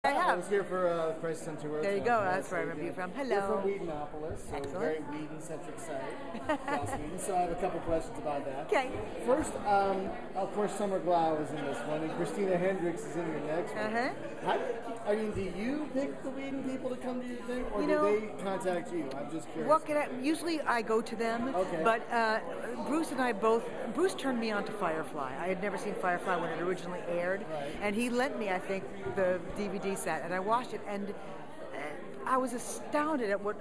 I I have. was here for Crisis on Two Earths. There you go. That's where I remember you from. Hello. We're from Whedonopolis, so Excellent. a very Whedon-centric site across Whedon. So I have a couple questions about that. Okay. First, of course, Summer Glau is in this one, and Christina Hendricks is in your next one. Do you pick the Whedon people to come to your thing, or do they contact you? I'm just curious. Usually I go to them, okay. But Bruce and I both. Bruce turned me on to Firefly. I had never seen Firefly when it originally aired, right. And he lent me, I think, the DVD set, and I watched it, and I was astounded at what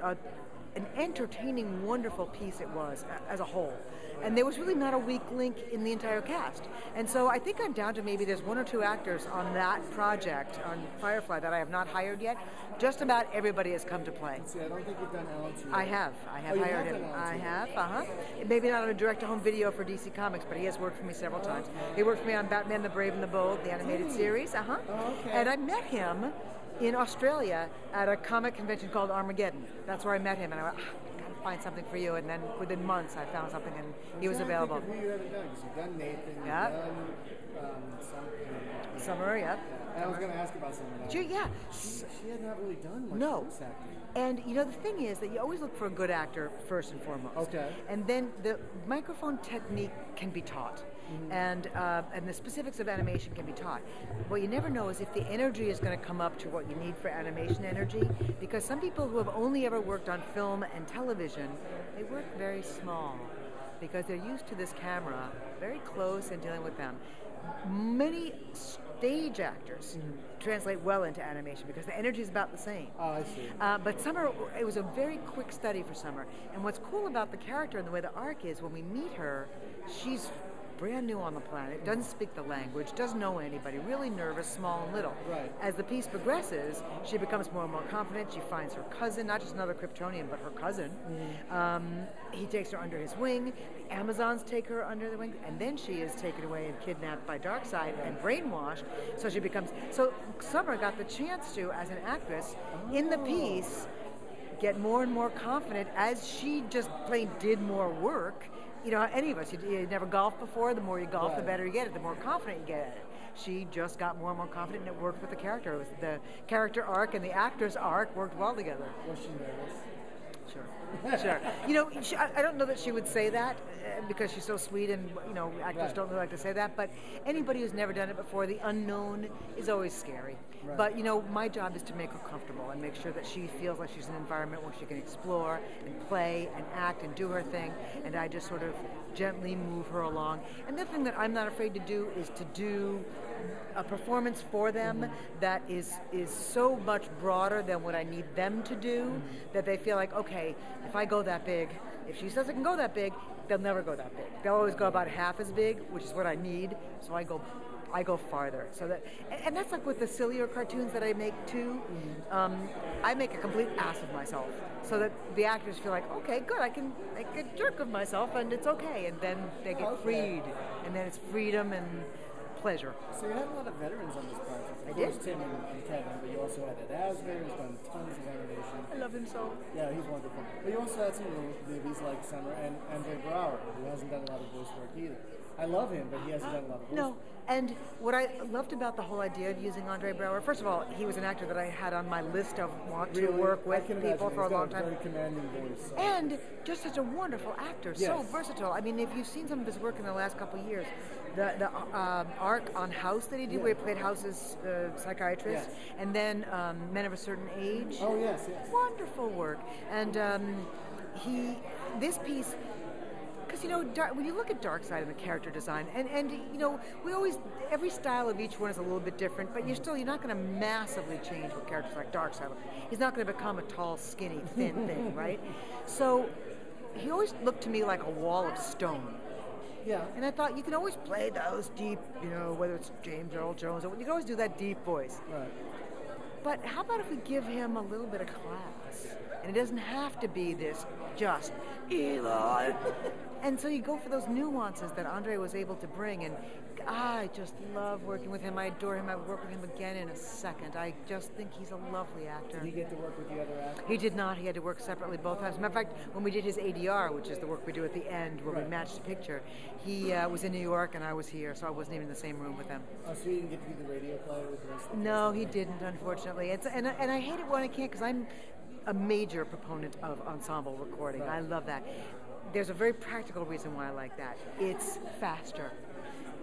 an entertaining, wonderful piece it was as a whole. And there was really not a weak link in the entire cast. And so I think I'm down to maybe there's one or two actors on that project, on Firefly, that I have not hired yet. Just about everybody has come to play. See, I don't think you've done Alan Tudyk. I have hired him. I have, Maybe not on a direct-to-home video for DC Comics, but he has worked for me several times. He worked for me on Batman the Brave and the Bold, the animated series. Oh, okay. And I met him in Australia at a comic convention called Armageddon. That's where I met him, and I went, gotta find something for you. And then within months, I found something, and he was available. Who you haven't done? Because you've done Nathan, you've done Summer, yeah. And I was going to ask about Summer. She had not really done much voice acting. And the thing is that you always look for a good actor first and foremost. Okay. And then the microphone technique can be taught. Mm-hmm. And the specifics of animation can be taught. What you never know is if the energy is going to come up to what you need for animation energy, because some people who have only ever worked on film and television, they work very small because they're used to this camera, very close and dealing with them. Many stage actors translate well into animation because the energy is about the same. Oh, I see. But Summer, it was a very quick study for Summer. And what's cool about the character and the way the arc is, when we meet her, she's brand new on the planet, doesn't speak the language, doesn't know anybody, really nervous, small and little. Right. As the piece progresses, she becomes more and more confident. She finds her cousin, not just another Kryptonian, but her cousin. He takes her under his wing. The Amazons take her under the wing, and then she is taken away and kidnapped by Darkseid and brainwashed. So she becomes. So Summer got the chance to, as an actress, in the piece, get more and more confident as she just plain did more work. Any of us, you never golfed before. The more you golf, the better you get it. The more confident you get at it. She just got more and more confident, and it worked with the character. It was the character arc and the actor's arc worked well together. Was she nervous? Sure. I don't know that she would say that because she's so sweet, and actors don't really like to say that. But anybody who's never done it before, the unknown is always scary. Right. But my job is to make her comfortable and make sure that she feels like she's in an environment where she can explore and play and act and do her thing. And I just sort of gently move her along. And the thing that I'm not afraid to do is to do a performance for them that is so much broader than what I need them to do, that they feel like, okay, if I go that big, if she says it can go that big, they'll never go that big. They'll always go about half as big, which is what I need, so I go farther. So that, and that's like with the sillier cartoons that I make too. I make a complete ass of myself, so that the actors feel like, okay, good, I can make a jerk of myself, and it's okay. And then they get freed, and then it's freedom and pleasure. So you had a lot of veterans on this project. I did. Tim and Kevin, but you also had Ed Asner, who's done tons of animation. I love him so. Yeah, he's wonderful. But you also had some movies like Summer and Andrea Romano, who hasn't done a lot of voice work either. I love him, but he hasn't done a lot of voice work. And what I loved about the whole idea of using Andre Braugher, first of all, he was an actor that I had on my list of to work with people for a long time. Very commanding voice. And just such a wonderful actor, so versatile. I mean, if you've seen some of his work in the last couple of years, the arc on House that he did, where he played House's psychiatrist, and then Men of a Certain Age. Oh, yes. Wonderful work. And this piece, because when you look at Darkseid and the character design, and we always, every style of each one is a little bit different, but you're not going to massively change with characters like Darkseid. He's not going to become a tall, skinny, thin thing, right? So he always looked to me like a wall of stone. Yeah. And I thought, you can always play those deep, whether it's James Earl Jones, you can always do that deep voice. Right. But how about if we give him a little bit of class? And it doesn't have to be this just evil. And so you go for those nuances that Andre was able to bring, and I just love working with him. I adore him. I would work with him again in a second. I just think he's a lovely actor. Did he get to work with the other actors? He did not. He had to work separately both times. As a matter of fact, when we did his ADR, which is the work we do at the end where we match the picture, he was in New York and I was here, so I wasn't even in the same room with him. Oh, so you didn't get to do the radio play with the rest of the No, he didn't, unfortunately. And I hate it when I can't, because I'm a major proponent of ensemble recording. I love that. There's a very practical reason why I like that. It's faster.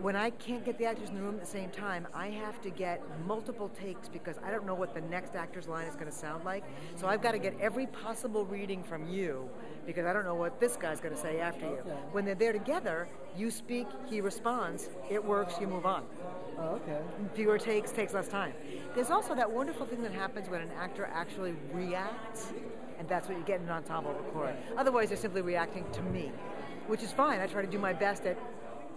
When I can't get the actors in the room at the same time, I have to get multiple takes because I don't know what the next actor's line is going to sound like. So I've got to get every possible reading from you because I don't know what this guy's going to say after you. When they're there together, you speak, he responds, it works, you move on. Oh, okay. Fewer takes, takes less time. There's also that wonderful thing that happens when an actor actually reacts, and that's what you get in an ensemble record. Otherwise, they're simply reacting to me, which is fine. I try to do my best at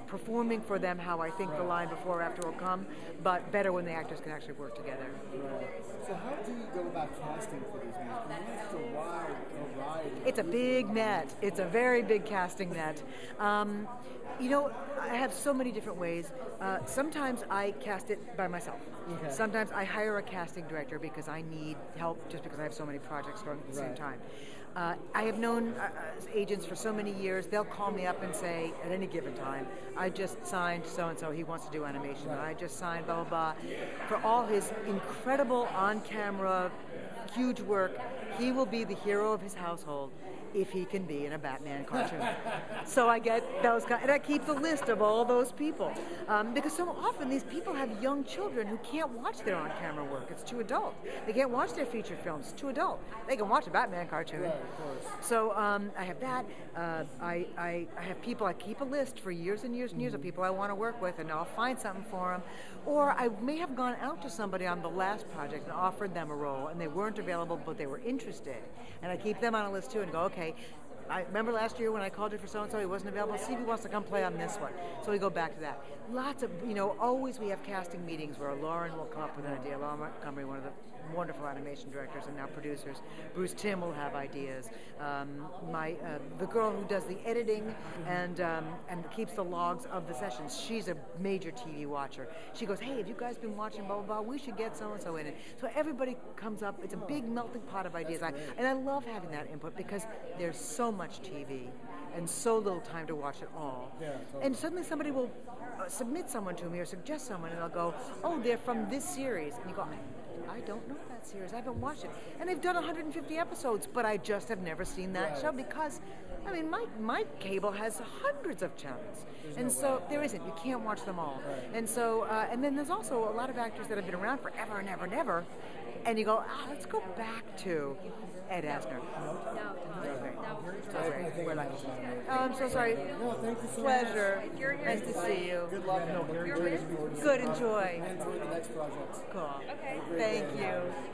performing for them how I think the line before or after will come, but better when the actors can actually work together. Right. So how do you go about casting for these movies? It's a wide variety. It's a big net. It's a very big casting net. You know, I have so many different ways. Sometimes I cast it by myself. Okay. Sometimes I hire a casting director because I need help just because I have so many projects going at the same time. I have known agents for so many years. They'll call me up and say, at any given time, I just signed so-and-so, he wants to do animation. I just signed blah, blah, blah. For all his incredible on-camera, huge work, he will be the hero of his household if he can be in a Batman cartoon. So I get those guys, and I keep the list of all those people. Because so often these people have young children who can't watch their on-camera work. It's too adult. They can't watch their feature films. It's too adult. They can watch a Batman cartoon. Right, of course. So I have that. I have people, I keep a list for years and years and years of people I want to work with, and I'll find something for them. Or I may have gone out to somebody on the last project and offered them a role, and they weren't available, but they were interested. And I keep them on a list too and go, okay, I remember last year when I called you for so-and-so, he wasn't available. See if he wants to come play on this one. So we go back to that. Lots of, always we have casting meetings where Lauren will come up with an idea. Lauren Montgomery, one of the wonderful animation directors and now producers. Bruce Timm will have ideas. The girl who does the editing and keeps the logs of the sessions, she's a major TV watcher. She goes, hey, have you guys been watching blah, blah, blah? We should get so-and-so in it. So everybody comes up. It's a big melting pot of ideas. And I love having that input because there's so much TV and so little time to watch it all. Yeah, totally. And suddenly somebody will submit someone to me or suggest someone, and they'll go, oh, they're from this series. And you go, I don't know that series. I haven't watched it. And they've done 150 episodes, but I just have never seen that show because, my cable has hundreds of channels. There isn't. You can't watch them all. Right. And so, and then there's also a lot of actors that have been around forever and ever and ever. And you go, let's go back to Ed Asner. I'm so sorry. No, thank you so Pleasure. much. Nice to see you. Good luck. Good, enjoy. Enjoy the next project. Cool. Okay. Thank you.